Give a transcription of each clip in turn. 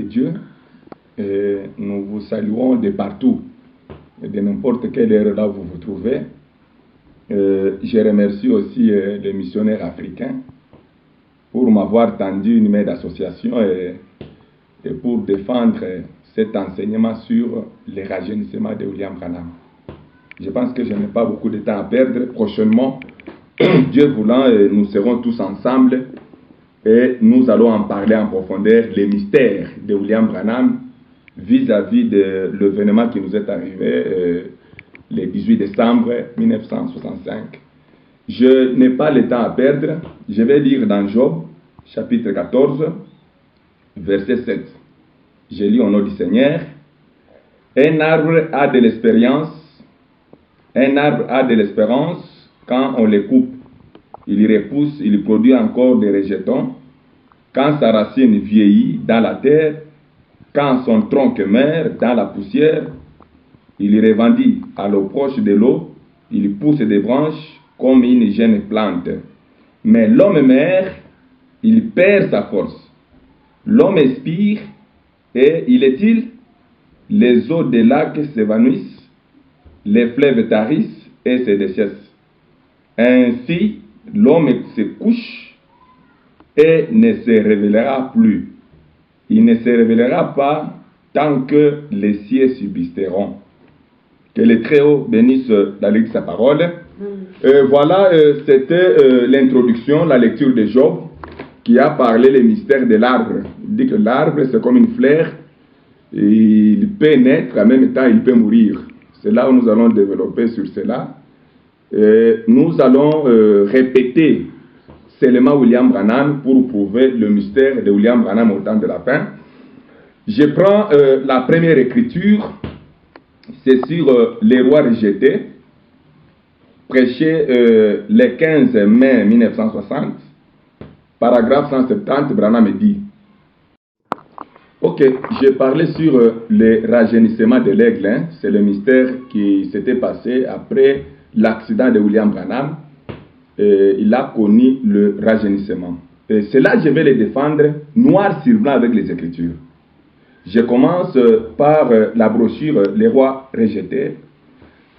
Dieu. Et nous vous saluons de partout, de n'importe quelle heure là où vous vous trouvez. Je remercie aussi les missionnaires africains pour m'avoir tendu une main d'association et pour défendre cet enseignement sur le rajeunissement de William Branham. Je pense que je n'ai pas beaucoup de temps à perdre. Prochainement, Dieu voulant, nous serons tous ensemble et nous allons en parler en profondeur, les mystères de William Branham vis-à-vis de l'événement qui nous est arrivé le 18 décembre 1965. Je n'ai pas le temps à perdre. Je vais lire dans Job, chapitre 14, verset 7. Je lis au nom du Seigneur. Un arbre a de l'expérience. Un arbre a de l'espérance quand on le coupe. Il y repousse, il produit encore des rejetons. Quand sa racine vieillit dans la terre, quand son tronc meurt dans la poussière, il revendit à l'eau proche de l'eau, il pousse des branches comme une jeune plante. Mais l'homme meurt, il perd sa force. L'homme expire, et il est-il? Les eaux des lacs s'évanouissent, les fleuves tarissent et se desséchent. Ainsi, l'homme se couche et ne se révélera plus. Il ne se révélera pas tant que les cieux subsisteront. Que le Très-Haut bénisse la lecture de sa parole. Voilà, c'était l'introduction, la lecture de Job, qui a parlé les mystères de l'arbre. Il dit que l'arbre, c'est comme une fleur, il peut naître, en même temps, il peut mourir. C'est là où nous allons développer sur cela. Nous allons répéter seulement William Branham pour prouver le mystère de William Branham au temps de la fin. Je prends la première écriture, c'est sur les rois rejetés, prêché le 15 mai 1960, paragraphe 170, Branham dit. Ok, j'ai parlé sur le rajeunissement de l'aigle, hein. C'est le mystère qui s'était passé après l'accident de William Branham. Il a connu le rajeunissement. Et c'est là que je vais le défendre noir sur blanc avec les Écritures. Je commence par la brochure Les rois rejetés,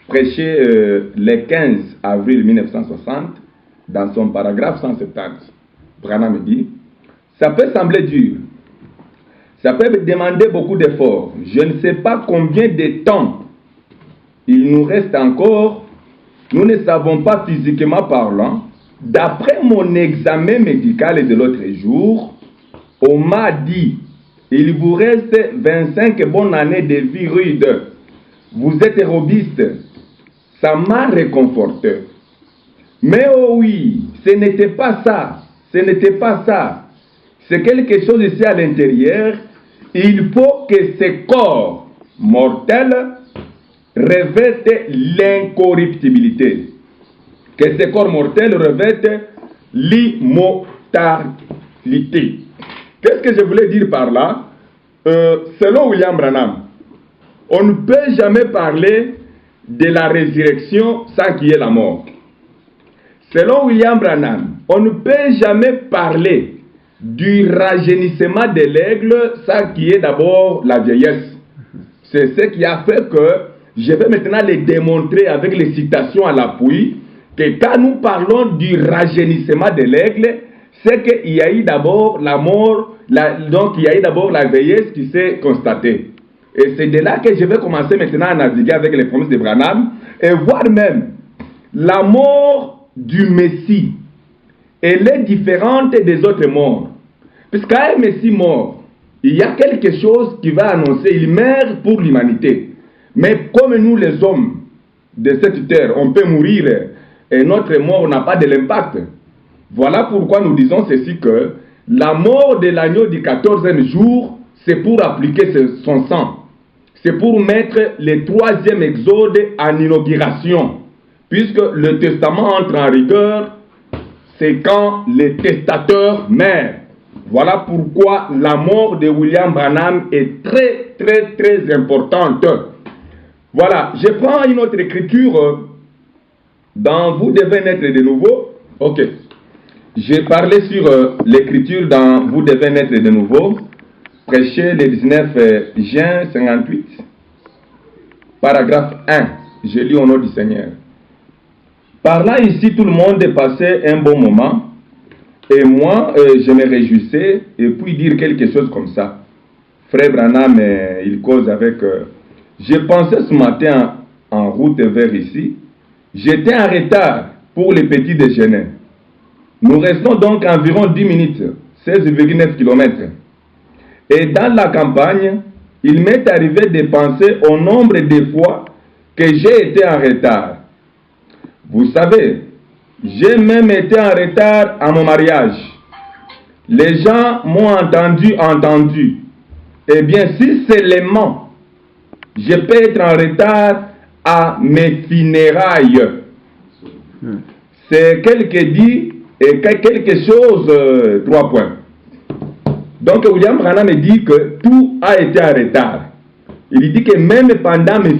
prêchée le 15 avril 1960, dans son paragraphe 170. Branham dit, ça peut sembler dur, ça peut demander beaucoup d'efforts. Je ne sais pas combien de temps il nous reste encore. Nous ne savons pas physiquement parlant. D'après mon examen médical de l'autre jour, on m'a dit, il vous reste 25 bonnes années de vie rude. Vous êtes robuste. Ça m'a réconforté. Mais oh oui, ce n'était pas ça. Ce n'était pas ça. C'est quelque chose ici à l'intérieur. Il faut que ce corps mortel revête l'incorruptibilité. Que ce corps mortel revête l'immortalité. Qu'est-ce que je voulais dire par là? Selon William Branham, on ne peut jamais parler de la résurrection sans qu'il y ait la mort. Selon William Branham, on ne peut jamais parler du rajeunissement de l'aigle sans qu'il y ait d'abord la vieillesse. C'est ce qui a fait que je vais maintenant les démontrer avec les citations à l'appui que quand nous parlons du rajeunissement de l'aigle, c'est qu'il y a eu d'abord la mort, donc il y a eu d'abord la vieillesse qui s'est constatée. Et c'est de là que je vais commencer maintenant à naviguer avec les promesses de Branham et voir même la mort du Messie. Elle est différente des autres morts. Puisqu'à un Messie mort, il y a quelque chose qui va annoncer, il meurt pour l'humanité. Mais comme nous les hommes de cette terre, on peut mourir et notre mort n'a pas de l'impact. Voilà pourquoi nous disons ceci que la mort de l'agneau du 14e jour, c'est pour appliquer son sang. C'est pour mettre le 3e exode en inauguration. Puisque le testament entre en rigueur, c'est quand le testateur meurt. Voilà pourquoi la mort de William Branham est très, très, très importante. Voilà, je prends une autre écriture dans Vous devez naître de nouveau. Ok. J'ai parlé sur l'écriture dans Vous devez naître de nouveau, prêché le 19 juin 58, paragraphe 1. Je lis au nom du Seigneur. Par là, ici, tout le monde passait un bon moment. Et moi, je me réjouissais. Et puis dire quelque chose comme ça. Frère Branham, il cause avec... je pensais ce matin en route vers ici. J'étais en retard pour le petit déjeuner. Nous restons donc environ 10 minutes, 16,9 km. Et dans la campagne, il m'est arrivé de penser au nombre de fois que j'ai été en retard. Vous savez, j'ai même été en retard à mon mariage. Les gens m'ont entendu. Eh bien, si seulement je peux être en retard à mes funérailles, c'est quelque chose, 3 points. Donc, William Branham me dit que tout a été en retard. Il dit que même pendant mes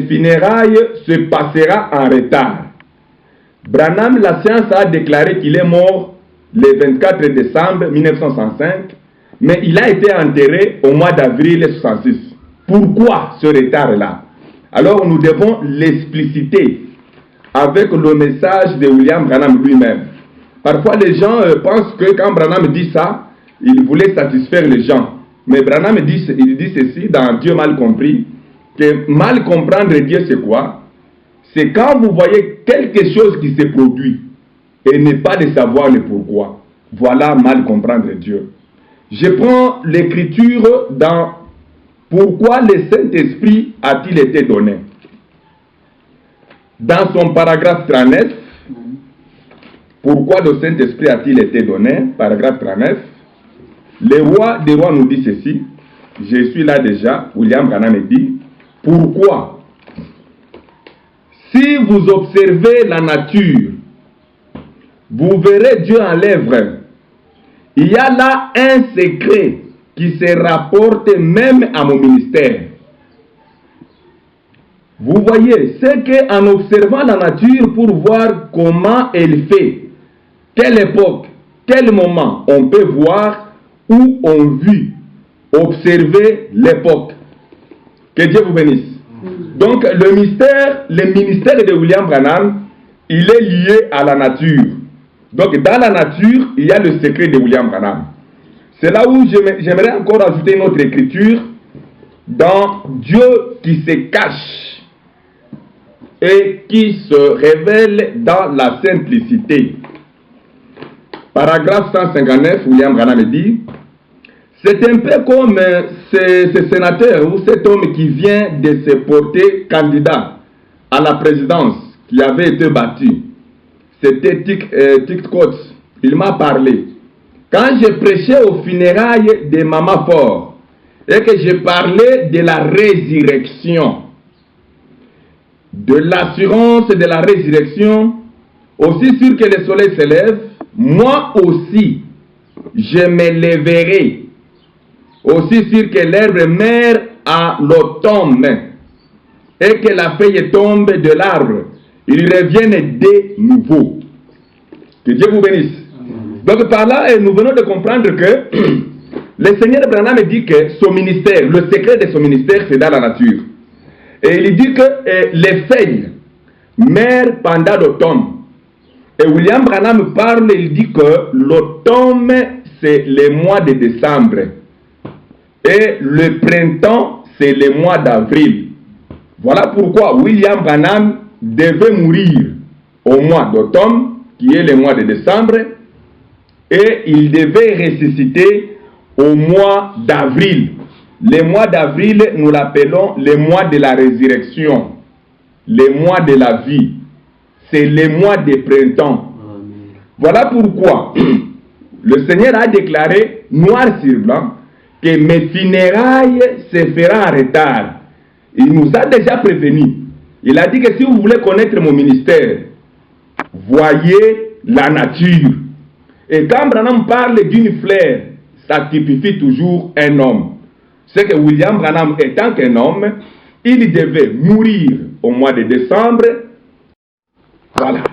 funérailles se passera en retard. Branham, la science a déclaré qu'il est mort le 24 décembre 1965, mais il a été enterré au mois d'avril 1966. Pourquoi ce retard-là? Alors, nous devons l'expliciter avec le message de William Branham lui-même. Parfois, les gens pensent que quand Branham dit ça, il voulait satisfaire les gens. Mais Branham il dit ceci dans Dieu mal compris, que mal comprendre Dieu, c'est quoi? C'est quand vous voyez quelque chose qui se produit et ne pas de savoir le pourquoi. Voilà mal comprendre Dieu. Je prends l'écriture dans Pourquoi le Saint-Esprit a-t-il été donné? Dans son paragraphe 39, pourquoi le Saint-Esprit a-t-il été donné? Paragraphe 39. Le roi des rois nous dit ceci. Je suis là déjà. William Branham dit. Pourquoi? Si vous observez la nature, vous verrez Dieu en l'œuvre. Il y a là un secret qui se rapporte même à mon ministère. Vous voyez, c'est qu'en observant la nature pour voir comment elle fait, quelle époque, quel moment, on peut voir où on vit, observer l'époque. Que Dieu vous bénisse. Donc, le ministère de William Branham, il est lié à la nature. Donc, dans la nature, il y a le secret de William Branham. C'est là où j'aimerais encore ajouter une autre écriture dans Dieu qui se cache et qui se révèle dans la simplicité. Paragraphe 159, William Branham dit, c'est un peu comme ce sénateur ou cet homme qui vient de se porter candidat à la présidence qui avait été battu. C'était Tic Coates. Il m'a parlé. Quand je prêchais aux funérailles de Maman Fort et que je parlais de la résurrection, de l'assurance de la résurrection, aussi sûr que le soleil se lève, moi aussi, je me lèverai. Aussi sûr que l'herbe meurt à l'automne et que la feuille tombe de l'arbre, ils reviennent de nouveau. Que Dieu vous bénisse. Donc par là, nous venons de comprendre que le Seigneur Branham dit que son ministère, le secret de son ministère, c'est dans la nature. Et il dit que les feuilles meurent pendant l'automne. Et William Branham parle, il dit que l'automne, c'est le mois de décembre. Et le printemps, c'est le mois d'avril. Voilà pourquoi William Branham devait mourir au mois d'automne, qui est le mois de décembre, et il devait ressusciter au mois d'avril. Le mois d'avril, nous l'appelons le mois de la résurrection, le mois de la vie. C'est le mois de printemps. Amen. Voilà pourquoi le Seigneur a déclaré noir sur blanc que mes funérailles se feront en retard. Il nous a déjà prévenu. Il a dit que si vous voulez connaître mon ministère, voyez la nature. Et quand Branham parle d'une fleur, ça typifie toujours un homme. C'est que William Branham, étant qu'un homme, il devait mourir au mois de décembre. Voilà.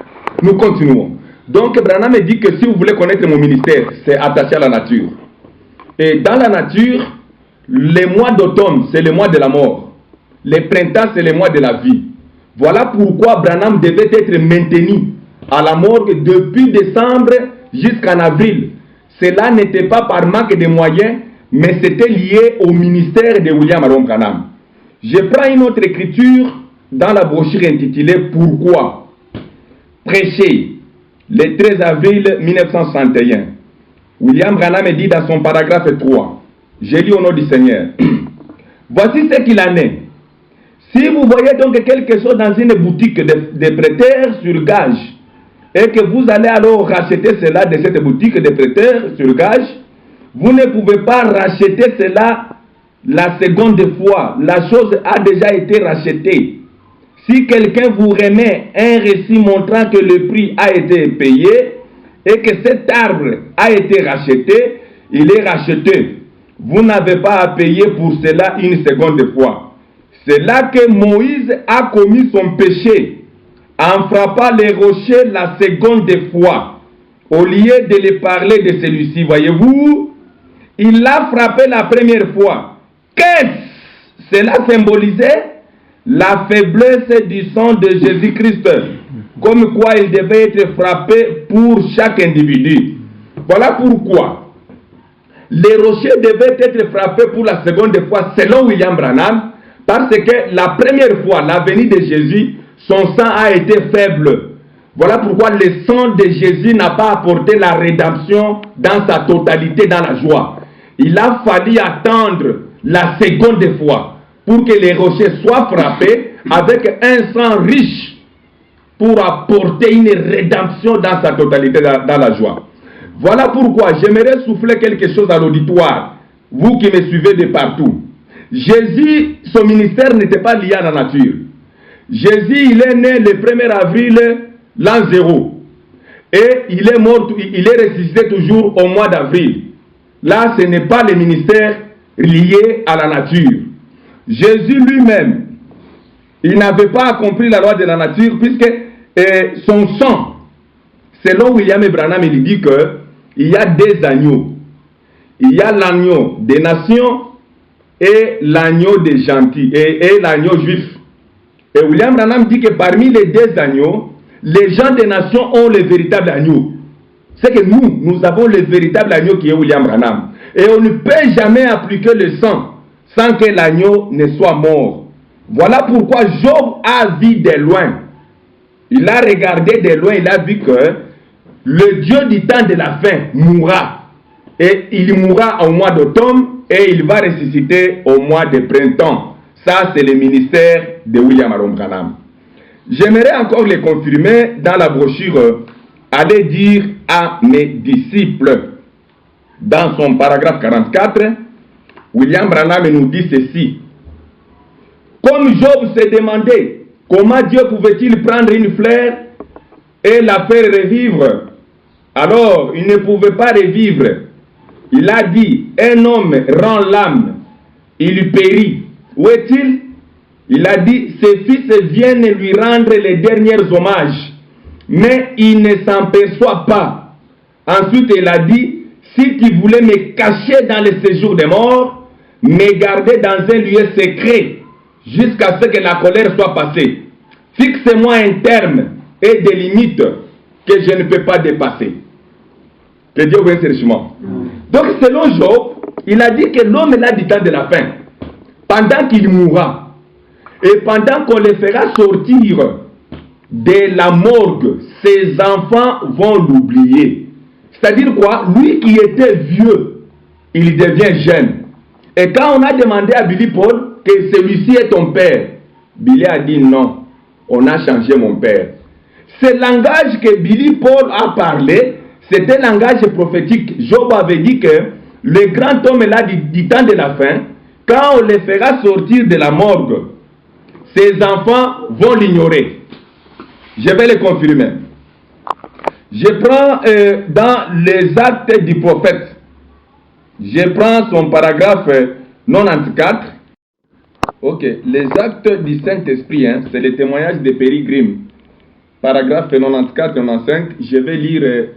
Nous continuons. Donc Branham dit que si vous voulez connaître mon ministère, c'est attaché à la nature. Et dans la nature, les mois d'automne, c'est le mois de la mort. Les printemps, c'est le mois de la vie. Voilà pourquoi Branham devait être maintenu à la morgue depuis décembre jusqu'en avril. Cela n'était pas par manque de moyens, mais c'était lié au ministère de William Aron Branham. Je prends une autre écriture dans la brochure intitulée « Pourquoi ?» Prêcher, le 13 avril 1961. William Branham dit dans son paragraphe 3, je lis au nom du Seigneur. Voici ce qu'il en est. Si vous voyez donc quelque chose dans une boutique de prêteurs sur gage, et que vous allez alors racheter cela de cette boutique de prêteurs sur gage, vous ne pouvez pas racheter cela la seconde fois. La chose a déjà été rachetée. Si quelqu'un vous remet un récit montrant que le prix a été payé et que cet arbre a été racheté, il est racheté. Vous n'avez pas à payer pour cela une seconde fois. C'est là que Moïse a commis son péché en frappant les rochers la seconde fois. Au lieu de les parler de celui-ci, voyez-vous, il l'a frappé la première fois. Qu'est-ce? Cela symbolisait la faiblesse du sang de Jésus-Christ, comme quoi il devait être frappé pour chaque individu. Voilà pourquoi les rochers devaient être frappés pour la seconde fois selon William Branham, parce que la première fois, la venue de Jésus, son sang a été faible. Voilà pourquoi le sang de Jésus n'a pas apporté la rédemption dans sa totalité dans la joie. Il a fallu attendre la seconde fois pour que les rochers soient frappés avec un sang riche pour apporter une rédemption dans sa totalité dans la joie. Voilà pourquoi j'aimerais souffler quelque chose à l'auditoire, vous qui me suivez de partout. Jésus, son ministère n'était pas lié à la nature. Jésus, il est né le 1er avril l'an 0. Et il est mort, il est ressuscité toujours au mois d'avril. Là, ce n'est pas le ministère lié à la nature. Jésus lui-même, il n'avait pas accompli la loi de la nature puisque son sang, selon William Branham, il dit qu'il y a deux agneaux. Il y a l'agneau des nations et l'agneau des gentils, et l'agneau juif. Et William Branham dit que parmi les deux agneaux, les gens des nations ont le véritable agneau. C'est que nous avons le véritable agneau qui est William Branham. Et on ne peut jamais appliquer le sang sans que l'agneau ne soit mort. Voilà pourquoi Job a vu de loin. Il a regardé de loin, il a vu que le Dieu du temps de la fin mourra. Et il mourra au mois d'automne et il va ressusciter au mois de printemps. Ça, c'est le ministère de William Aron Branham. J'aimerais encore le confirmer dans la brochure. Allez dire à mes disciples. Dans son paragraphe 44, William Branham nous dit ceci. Comme Job s'est demandé comment Dieu pouvait-il prendre une fleur et la faire revivre, alors il ne pouvait pas revivre. Il a dit, un homme rend l'âme, il périt. Où est-il? Il a dit, ses fils viennent lui rendre les derniers hommages, mais il ne s'en perçoit pas. Ensuite, il a dit, si tu voulais me cacher dans le séjour des morts, me garder dans un lieu secret, jusqu'à ce que la colère soit passée. Fixe-moi un terme et des limites que je ne peux pas dépasser. Que Dieu vous bénisse richement. Donc, selon Job, il a dit que l'homme est là du temps de la fin, pendant qu'il mourra, et pendant qu'on le fera sortir de la morgue, ses enfants vont l'oublier. C'est-à-dire quoi? Lui qui était vieux, il devient jeune. Et quand on a demandé à Billy Paul que celui-ci est ton père, Billy a dit non, on a changé mon père. Ce langage que Billy Paul a parlé, c'était un langage prophétique. Job avait dit que le grand homme est là du temps de la fin, quand on le fera sortir de la morgue, ses enfants vont l'ignorer. Je vais le confirmer. Je prends dans les actes du prophète, je prends son paragraphe 94. Ok, les actes du Saint-Esprit, hein, c'est le témoignage de Perry Grimm. Paragraphe 94-95, je vais lire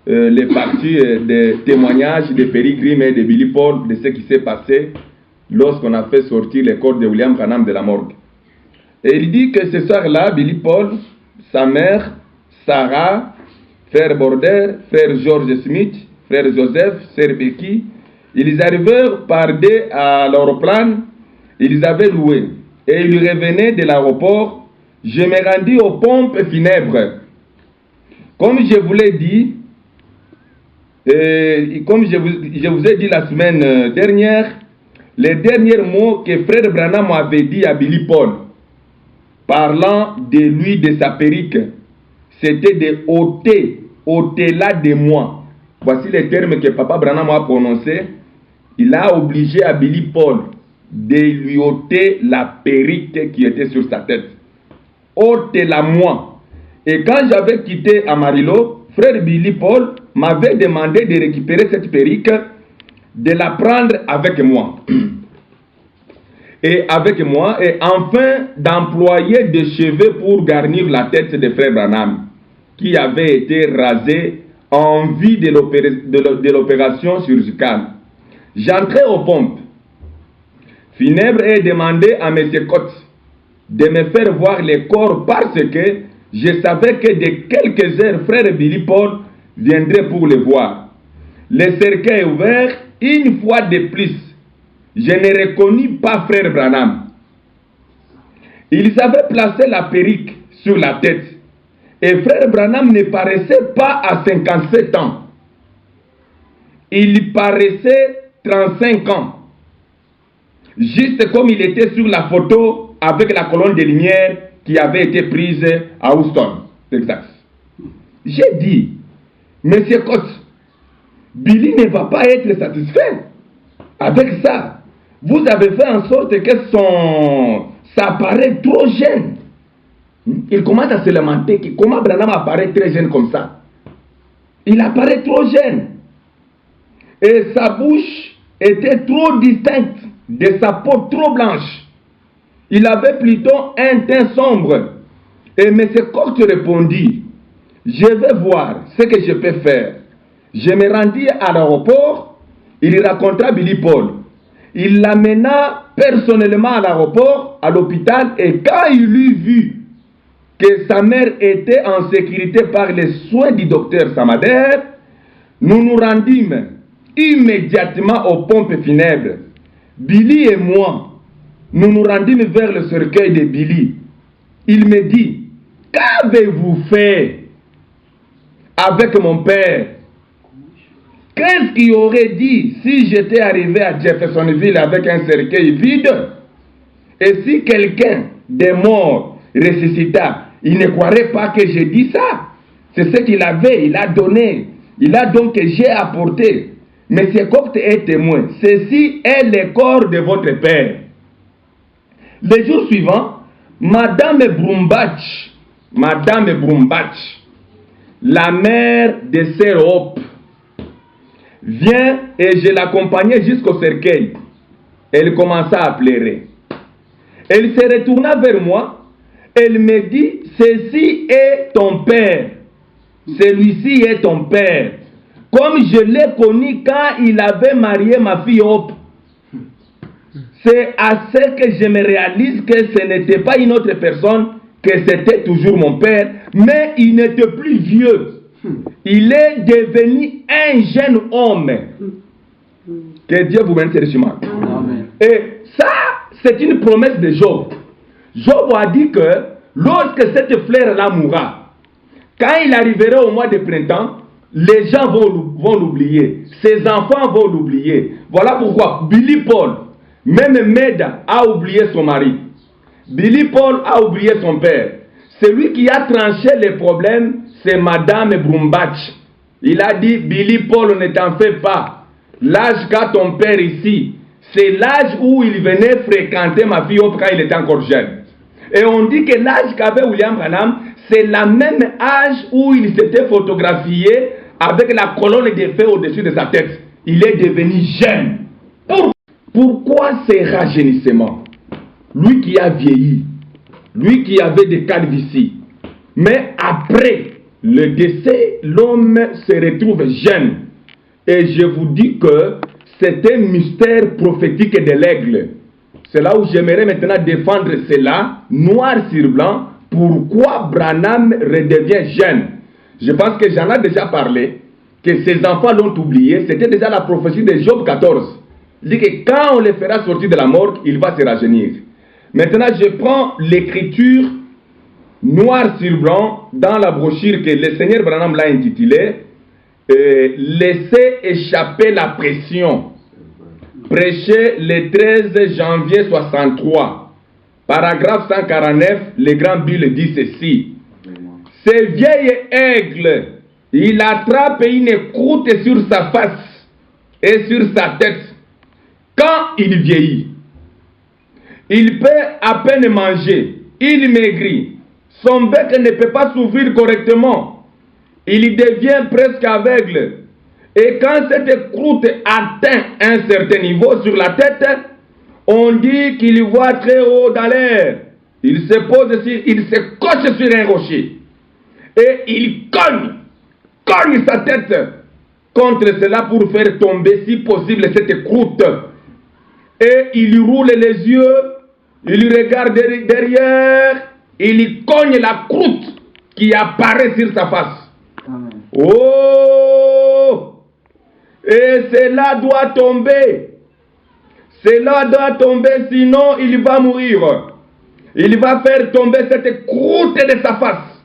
les parties des témoignages de Perry Grimm et de Billy Paul de ce qui s'est passé lorsqu'on a fait sortir les corps de William Branham de la morgue. Et il dit que ce soir-là, Billy Paul, sa mère, Sarah, frère Border, frère George Smith, frère Joseph, sœur Becky, ils arrivèrent par deux à l'aéroplan, ils avaient loué. Et ils revenaient de l'aéroport. Je me rendis aux pompes funèbres. Comme je vous l'ai dit, comme je vous ai dit la semaine dernière, les derniers mots que frère Branham avait dit à Billy Paul, parlant de lui, de sa perruque, c'était de ôter, ôtez-la de moi. Voici les termes que Papa Branham a prononcés. Il a obligé à Billy Paul de lui ôter la perruque qui était sur sa tête. Ôtez-la moi. Et quand j'avais quitté Amarillo, frère Billy Paul m'avait demandé de récupérer cette perruque, de la prendre avec moi. Et enfin d'employer des cheveux pour garnir la tête de frère Branham, qui avait été rasé en vue de l'opération chirurgicale. J'entrais aux pompes funèbres et demandé à M. Cotte de me faire voir les corps parce que je savais que de quelques heures, frère Billy Paul viendrait pour les voir. Le cercueil ouvert, une fois de plus, je ne reconnus pas frère Branham. Ils avaient placé la perruque sur la tête et frère Branham ne paraissait pas à 57 ans. Il paraissait 35 ans. Juste comme il était sur la photo avec la colonne de lumière qui avait été prise à Houston, Texas. J'ai dit, Monsieur Cotte, Billy ne va pas être satisfait avec ça. Vous avez fait en sorte que ça paraît trop jeune. Il commence à se lamenter. Comment Branham apparaît très jeune comme ça? Il apparaît trop jeune. Et sa bouche était trop distincte de sa peau trop blanche. Il avait plutôt un teint sombre. Et M. Cotte répondit, je vais voir ce que je peux faire. Je me rendis à l'aéroport. Il raconta Billy Paul. Il l'amena personnellement à l'aéroport, à l'hôpital, et quand il eut vu que sa mère était en sécurité par les soins du docteur Samader, nous nous rendîmes immédiatement aux pompes funèbres. Billy et moi, nous nous rendîmes vers le cercueil de Billy. Il me dit, qu'avez-vous fait avec mon père? Qu'est-ce qu'il aurait dit si j'étais arrivé à Jeffersonville avec un cercueil vide? Et si quelqu'un des morts ressuscita, il ne croirait pas que j'ai dit ça. C'est ce qu'il avait, il a donné. Il a donc que j'ai apporté. Monsieur Cotte est témoin. Ceci est le corps de votre père. Le jour suivant, Madame Brumbach, la mère de Sœur Hope, vient et je l'accompagnais jusqu'au cercueil. Elle commença à pleurer. Elle se retourna vers moi. Elle me dit, ceci est ton père. Celui-ci est ton père. Comme je l'ai connu quand il avait marié ma fille Hope. C'est à ce que je me réalise que ce n'était pas une autre personne, que c'était toujours mon père, mais il n'était plus vieux. Il est devenu un jeune homme. Que Dieu vous bénisse richement. Et ça, c'est une promesse de Job. Job a dit que lorsque cette fleur-là mourra, quand il arrivera au mois de printemps, les gens vont l'oublier. Ses enfants vont l'oublier. Voilà pourquoi Billy Paul, même Meda, a oublié son mari. Billy Paul a oublié son père. Celui qui a tranché les problèmes, c'est Madame Brumbach. Il a dit, Billy Paul, ne t'en fais pas. L'âge qu'a ton père ici, c'est l'âge où il venait fréquenter ma fille quand il était encore jeune. Et on dit que l'âge qu'avait William Branham, c'est le même âge où il s'était photographié avec la colonne de feu au-dessus de sa tête. Il est devenu jeune. Pourquoi ces rajeunissements? Lui qui a vieilli, lui qui avait des calvities. Mais après le décès, l'homme se retrouve jeune. Et je vous dis que c'est un mystère prophétique de l'aigle. C'est là où j'aimerais maintenant défendre cela, noir sur blanc, pourquoi Branham redevient jeune. Je pense que j'en ai déjà parlé, que ses enfants l'ont oublié, c'était déjà la prophétie de Job 14. Il dit que quand on le fera sortir de la mort, il va se rajeunir. Maintenant, je prends l'écriture noir sur blanc dans la brochure que le Seigneur Branham l'a intitulée Laissez échapper la pression. Prêché le 13 janvier 63. Paragraphe 149, le grand Bible dit ceci. Ce vieil aigle, il attrape une croûte sur sa face et sur sa tête. Quand il vieillit, il peut à peine manger, il maigrit, son bec ne peut pas s'ouvrir correctement, il devient presque aveugle. Et quand cette croûte atteint un certain niveau sur la tête, on dit qu'il voit très haut dans l'air. Il se pose sur, il se coche sur un rocher. Et il cogne sa tête contre cela pour faire tomber, si possible, cette croûte. Et il roule les yeux, il regarde derrière, il cogne la croûte qui apparaît sur sa face. Amen. Oh! Et cela doit tomber. Cela doit tomber, sinon il va mourir. Il va faire tomber cette croûte de sa face.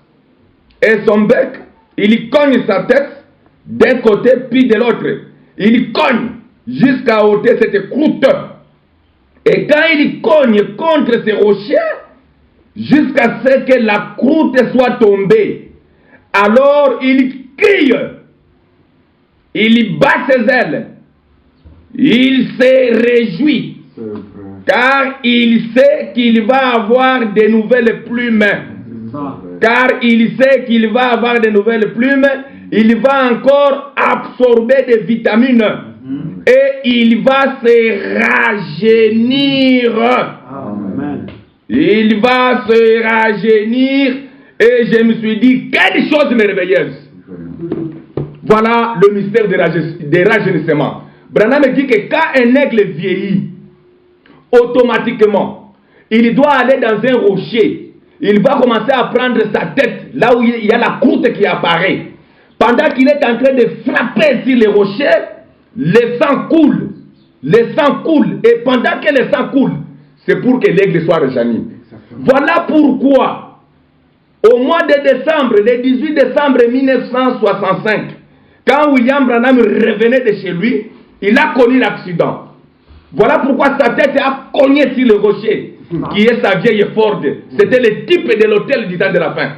Et son bec, il cogne sa tête d'un côté puis de l'autre. Il cogne jusqu'à ôter cette croûte. Et quand il cogne contre ces rochers, jusqu'à ce que la croûte soit tombée, alors il crie. Il bat ses ailes. Il se réjouit. Car il sait qu'il va avoir de nouvelles plumes. Car il sait qu'il va avoir de nouvelles plumes. Il va encore absorber des vitamines. Et il va se rajeunir. Amen. Il va se rajeunir. Et je me suis dit, quelle chose merveilleuse. Voilà le mystère des rajeunissements. Branham dit que quand un aigle vieillit, automatiquement, il doit aller dans un rocher. Il va commencer à prendre sa tête, là où il y a la croûte qui apparaît. Pendant qu'il est en train de frapper sur les rochers, le sang coule. Le sang coule. Et pendant que le sang coule, c'est pour que l'aigle soit rajeuni. Voilà pourquoi, au mois de décembre, le 18 décembre 1965, quand William Branham revenait de chez lui, il a connu l'accident. Voilà pourquoi sa tête a cogné sur le rocher, qui est sa vieille Ford. C'était le type de l'hôtel du temps de la fin.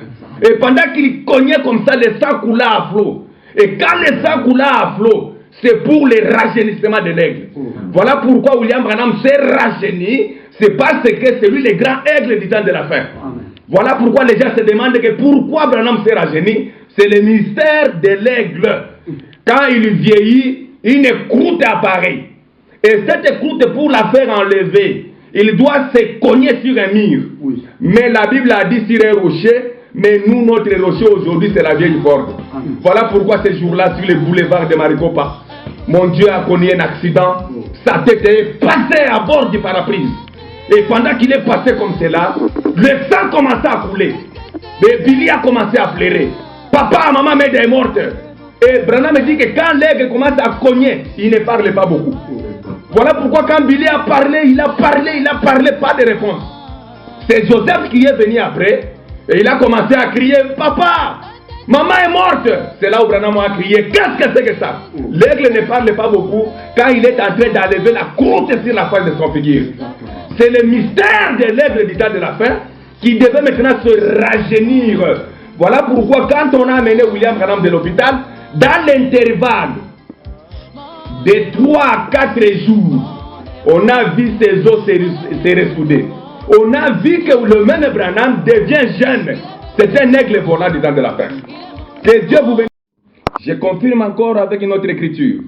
Et pendant qu'il cognait comme ça, le sang coula à flot. Et quand le sang coula à flot, c'est pour le rajeunissement de l'aigle. Voilà pourquoi William Branham s'est rajeuni. C'est parce que c'est lui le grand aigle du temps de la fin. Voilà pourquoi les gens se demandent que pourquoi Branham s'est rajeuni. C'est le mystère de l'aigle. Quand il vieillit, une croûte apparaît. Et cette croûte, pour la faire enlever, il doit se cogner sur un mur. Oui. Mais la Bible a dit sur un rocher, mais nous, notre rocher aujourd'hui, c'est la vieille Ford. Voilà pourquoi ce jour-là, sur le boulevard de Maricopa, mon Dieu a connu un accident. Sa tête est passée à bord du paraprise. Et pendant qu'il est passé comme cela, le sang commençait à couler. Et Billy a commencé à pleurer. Papa, maman, mère est morte. Et Branham me dit que quand l'aigle commence à cogner, il ne parle pas beaucoup. Voilà pourquoi quand Billy a parlé, pas de réponse. C'est Joseph qui est venu après. Et il a commencé à crier, papa, maman est morte. C'est là où Branham a crié, qu'est-ce que c'est que ça? L'aigle ne parle pas beaucoup quand il est en train d'enlever la croûte sur la face de son figure. C'est le mystère de l'aigle du temps de la fin qui devait maintenant se rajeunir. Voilà pourquoi quand on a amené William Branham de l'hôpital, dans l'intervalle de 3 à 4 jours, on a vu ses os se ressouder. On a vu que le même Branham devient jeune. C'est un aigle volant du temps de la fin. Que Dieu vous bénisse. Je confirme encore avec une autre écriture.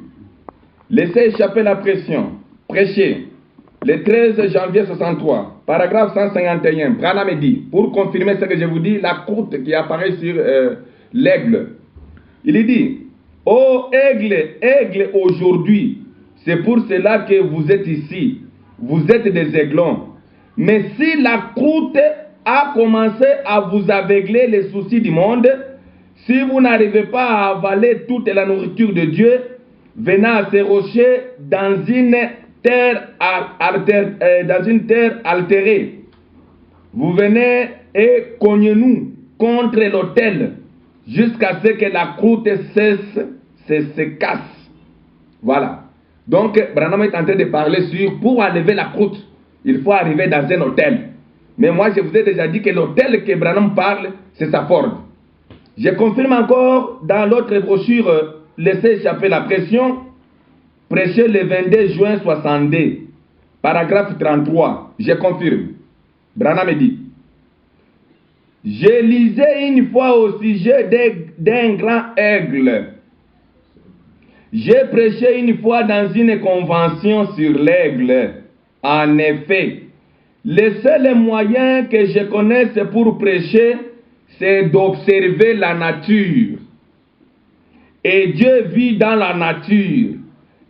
Laissez échapper la pression. Prêchez. Le 13 janvier 63, paragraphe 151, Branham dit, pour confirmer ce que je vous dis, la croûte qui apparaît sur l'aigle. Il dit, ô aigle, aigle aujourd'hui, c'est pour cela que vous êtes ici. Vous êtes des aiglons. Mais si la croûte a commencé à vous aveugler les soucis du monde, si vous n'arrivez pas à avaler toute la nourriture de Dieu, venez à ces rochers dans une terre altérée. Vous venez et cognez-nous contre l'autel jusqu'à ce que la croûte se casse. Voilà. Donc, Branham est en train de parler sur, pour enlever la croûte, il faut arriver dans un hôtel. Mais moi, je vous ai déjà dit que l'hôtel que Branham parle, c'est sa Ford. Je confirme encore dans l'autre brochure, Laissez échapper la pression, prêché le 22 juin 62, paragraphe 33. Je confirme. Branham dit, je lisais une fois au sujet d'un grand aigle. J'ai prêché une fois dans une convention sur l'aigle. En effet, le seul moyen que je connaisse pour prêcher, c'est d'observer la nature. Et Dieu vit dans la nature.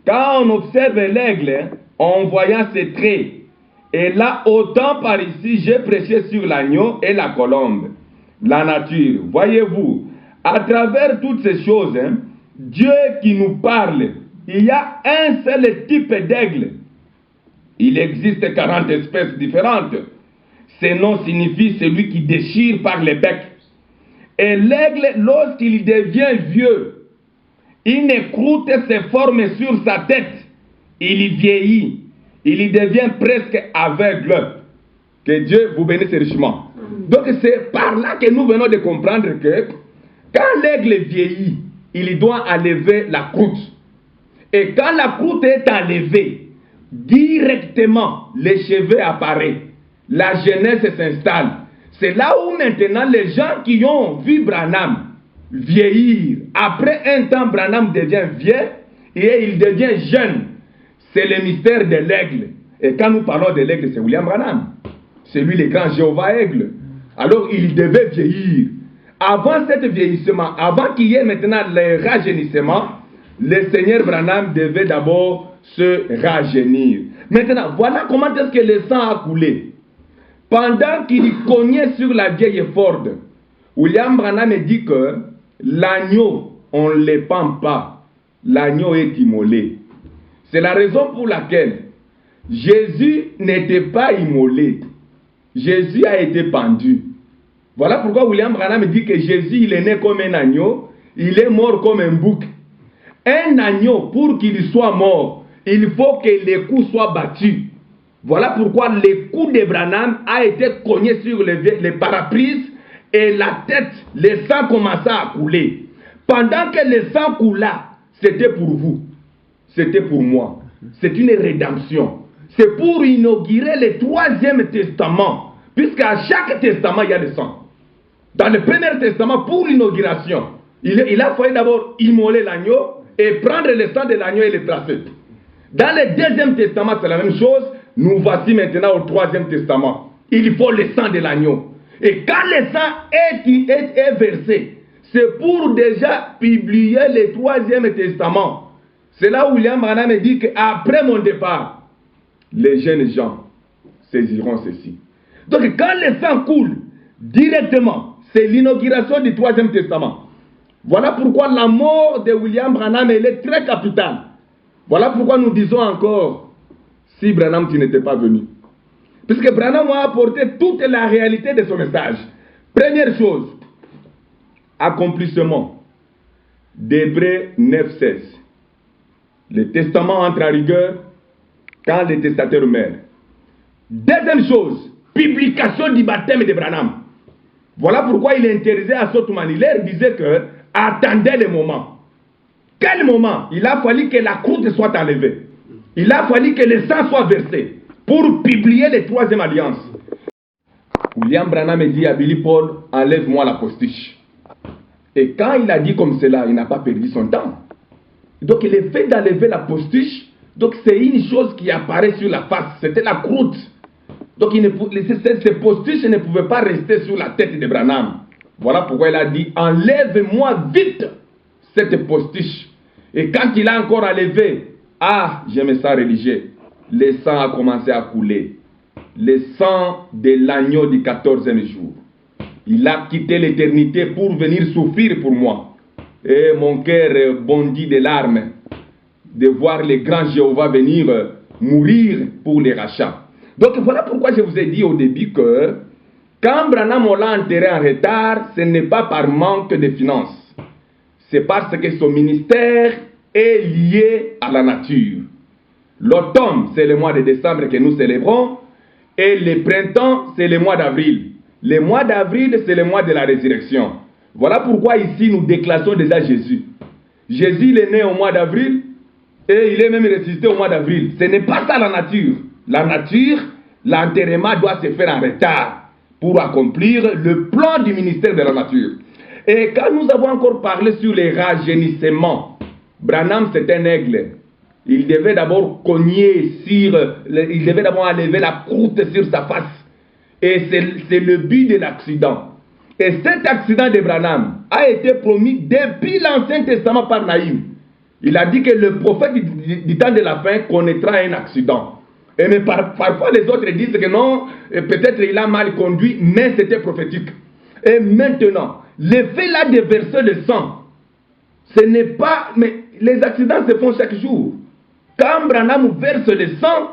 Quand on observe l'aigle, en voyant ses traits, et là, autant par ici, j'ai prêché sur l'agneau et la colombe. La nature, voyez-vous, à travers toutes ces choses, Dieu qui nous parle, il y a un seul type d'aigle. Il existe 40 espèces différentes. Ce nom signifie celui qui déchire par le bec. Et l'aigle, lorsqu'il devient vieux, une croûte se forme sur sa tête. Il vieillit. Il devient presque aveugle. Que Dieu vous bénisse richement. Donc c'est par là que nous venons de comprendre que quand l'aigle vieillit, il doit enlever la croûte. Et quand la croûte est enlevée, directement les cheveux apparaissent. La jeunesse s'installe. C'est là où maintenant les gens qui ont vu Branham vieillir, après un temps Branham devient vieux et il devient jeune. C'est le mystère de l'aigle. Et quand nous parlons de l'aigle, c'est William Branham. C'est lui le grand Jéhovah aigle. Alors il devait vieillir. Avant cet vieillissement, avant qu'il y ait maintenant le rajeunissement, le Seigneur Branham devait d'abord se rajeunir. Maintenant, voilà comment est-ce que le sang a coulé. Pendant qu'il cognait sur la vieille Ford, William Branham dit que l'agneau, on ne le pend pas. L'agneau est immolé. C'est la raison pour laquelle Jésus n'était pas immolé. Jésus a été pendu. Voilà pourquoi William Branham dit que Jésus, il est né comme un agneau, il est mort comme un bouc. Un agneau, pour qu'il soit mort, il faut que les coups soient battus. Voilà pourquoi le cou de Branham a été cogné sur les paraprises et la tête, le sang commença à couler. Pendant que le sang coula, c'était pour vous, c'était pour moi. C'est une rédemption. C'est pour inaugurer le troisième testament, puisqu'à chaque testament, il y a le sang. Dans le premier testament, pour l'inauguration, il a fallu d'abord immoler l'agneau et prendre le sang de l'agneau et le placer. Dans le deuxième testament, c'est la même chose. Nous voici maintenant au troisième testament. Il faut le sang de l'agneau. Et quand le sang est versé, c'est pour déjà publier le troisième testament. C'est là où William Branham dit qu'après mon départ, les jeunes gens saisiront ceci. Donc quand le sang coule directement, c'est l'inauguration du troisième testament. Voilà pourquoi la mort de William Branham elle est très capitale. Voilà pourquoi nous disons encore, si Branham tu n'étais pas venu. Puisque Branham a apporté toute la réalité de son message. Première chose, accomplissement d'Hébreux 9:16. Le testament entre à rigueur quand le testateur meurt. Deuxième chose, publication du baptême de Branham. Voilà pourquoi il interdisait à Sothmann. Il disait que attendez le moment. Quel moment? Il a fallu que la croûte soit enlevée. Il a fallu que le sang soit versé pour publier la troisième alliance. William Branham dit à Billy Paul, enlève-moi la postiche. Et quand il a dit comme cela, il n'a pas perdu son temps. Donc le fait d'enlever la postiche, donc c'est une chose qui apparaît sur la face. C'était la croûte. Donc ces postiches ne pouvaient pas rester sur la tête de Branham. Voilà pourquoi il a dit, enlève-moi vite cette postiche. Et quand il a encore enlevé, ah, j'aimais ça religieux, le sang a commencé à couler. Le sang de l'agneau du 14e jour. Il a quitté l'éternité pour venir souffrir pour moi. Et mon cœur bondit de larmes de voir le grand Jéhovah venir mourir pour les rachats. Donc voilà pourquoi je vous ai dit au début que quand Branham l'a enterré en retard, ce n'est pas par manque de finances. C'est parce que son ministère est lié à la nature. L'automne, c'est le mois de décembre que nous célébrons, et le printemps, c'est le mois d'avril. Le mois d'avril, c'est le mois de la résurrection. Voilà pourquoi ici, nous déclassons déjà Jésus. Jésus, il est né au mois d'avril, et il est même ressuscité au mois d'avril. Ce n'est pas ça la nature. La nature, l'enterrement doit se faire en retard pour accomplir le plan du ministère de la nature. Et quand nous avons encore parlé sur les rajeunissements, Branham, c'est un aigle. Il devait d'abord cogner il devait d'abord enlever la croûte sur sa face. Et c'est le but de l'accident. Et cet accident de Branham a été promis depuis l'Ancien Testament par Naïm. Il a dit que le prophète du temps de la fin connaîtra un accident. Mais parfois les autres disent que non, peut-être il a mal conduit, mais c'était prophétique. Et maintenant, le fait là de verser le sang, ce n'est pas... Mais les accidents se font chaque jour. Quand Branham verse le sang,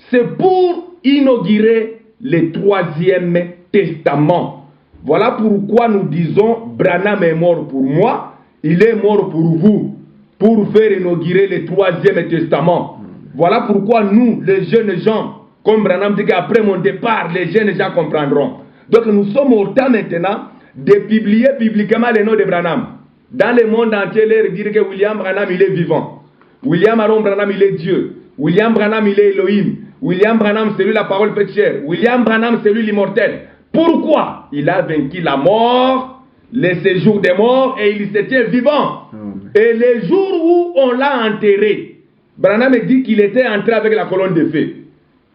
c'est pour inaugurer le 3e testament. Voilà pourquoi nous disons Branham est mort pour moi, il est mort pour vous, pour faire inaugurer le 3e testament. Voilà pourquoi nous, les jeunes gens, comme Branham dit qu'après mon départ, les jeunes gens comprendront. Donc nous sommes au temps maintenant de publier publiquement le nom de Branham. Dans le monde entier, leur dire que William Branham, il est vivant. William Aaron Branham, il est Dieu. William Branham, il est Elohim. William Branham, c'est lui la parole faite chair. William Branham, c'est lui l'immortel. Pourquoi? Il a vaincu la mort, le séjour des morts, et il se tient vivant. Et le jour où on l'a enterré, Branham dit qu'il était entré avec la colonne de feu.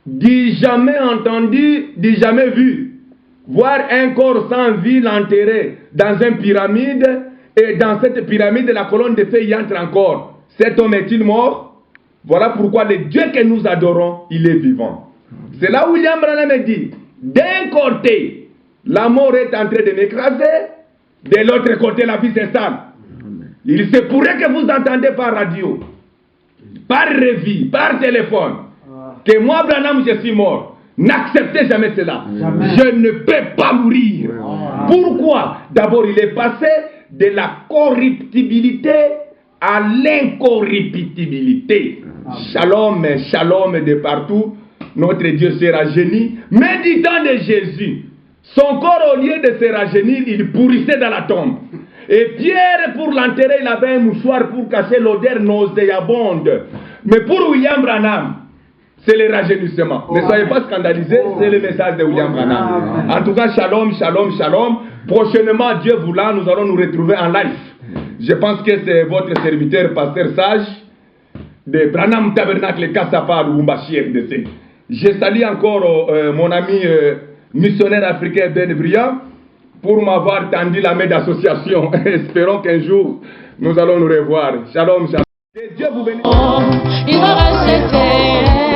Dit jamais entendu, dit jamais vu. Voir un corps sans vie l'enterrer dans une pyramide, et dans cette pyramide, la colonne de feu y entre encore. Cet homme est-il mort? Voilà pourquoi le Dieu que nous adorons, il est vivant. C'est là où William Branham dit, d'un côté, la mort est en train de m'écraser, de l'autre côté, la vie s'installe. Il se pourrait que vous entendez par radio, par réveil, par téléphone, que moi, Branham, je suis mort. N'acceptez jamais cela. Jamais. Je ne peux pas mourir. Pourquoi? D'abord, il est passé de la corruptibilité à l'incorruptibilité. Shalom, shalom de partout. Notre Dieu se rajeunit. Mais du temps de Jésus, son corps, au lieu de se rajeunir, il pourrissait dans la tombe. Et Pierre, pour l'enterrer, il avait un mouchoir pour cacher l'odeur nauséabonde. Mais pour William Branham, c'est le rajeunissement. Ne soyez pas scandalisés, c'est le message de William Branham. En tout cas, shalom, shalom, shalom. Prochainement, Dieu voulant, nous allons nous retrouver en live. Je pense que c'est votre serviteur, pasteur sage, de Branham Tabernacle Kassapa Lubumbashi RDC. Je salue encore mon ami missionnaire africain Ben Briand pour m'avoir tendu la main d'association. Espérons qu'un jour, nous allons nous revoir. Shalom, shalom. Que Dieu vous bénisse. Il va racheter.